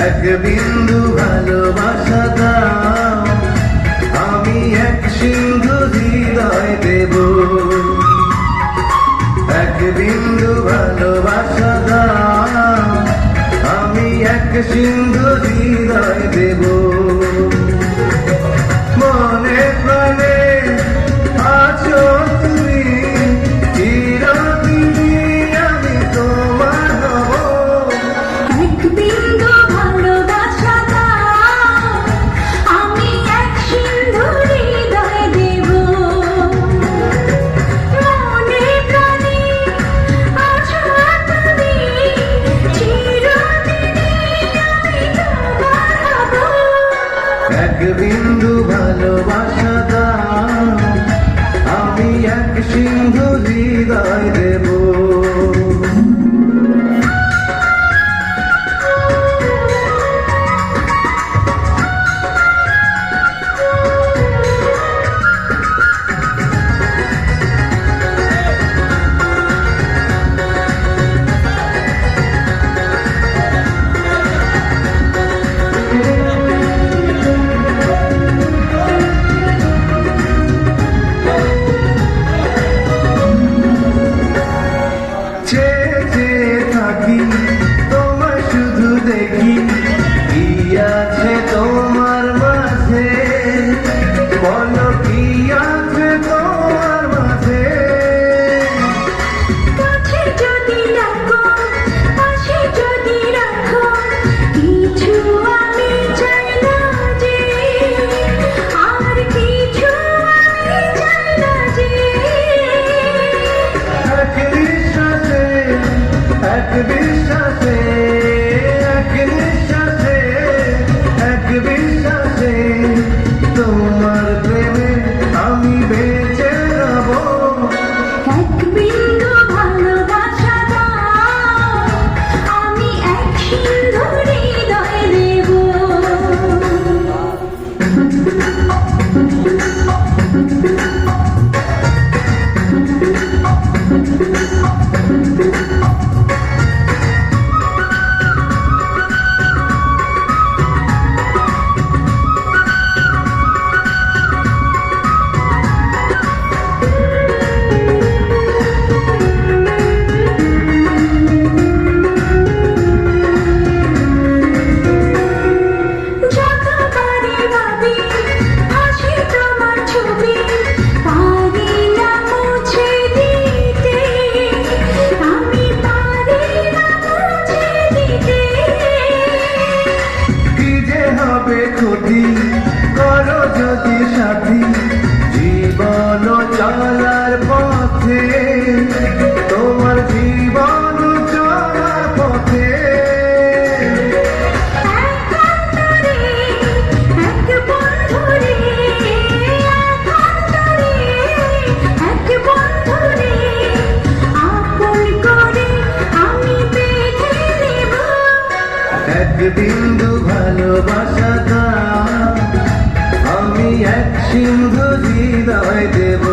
এক বিন্দু ভালোবাসা দাও, আমি এক সিন্ধু হৃদয় দেব। এক বিন্দু ভালোবাসা দাও, আমি এক সিন্ধু হৃদয় দেব। মনে প্রাণে আছো তুমি, চিরদিনই আমি তোমার হব। এক বিন্দু ভালোবাসা দাও, আমি এক সিন্ধু হৃদয় দেব। মনে প্রাণে আছো তুমি, চিরদিনই আমি তোমার হব। এক বিন্দু ভালোবাসা দাও, আমি এক সিন্ধু হৃদয় দেব। থাকি তোমায় শুধু দেখি, কি আছে তোমার মাঝে, বলো কি আছে তোমার মাঝে। কাছে যদি রাখো, পাশে যদি রাখো, কিছু আমি চাই না যে, আর কিছু আমি চাই না যে। এক বিশ্বাসে, এক বিশ্বাসে, এক নিঃশ্বাসে, এক বিশ্বাসে, তোমার প্রেমে আমি বেঁচে যাব। এক বিন্দু ভালোবাসা দাও, আমি এক সিন্ধু হৃদয় দেব। ক্ষতি করো যদি সাথী, জীবন চলার পথে, তোমার জীবন চলার পথে। এক বিন্দু ভালোবাসা দাও, আমি এক সিন্ধু হৃদয় দেব।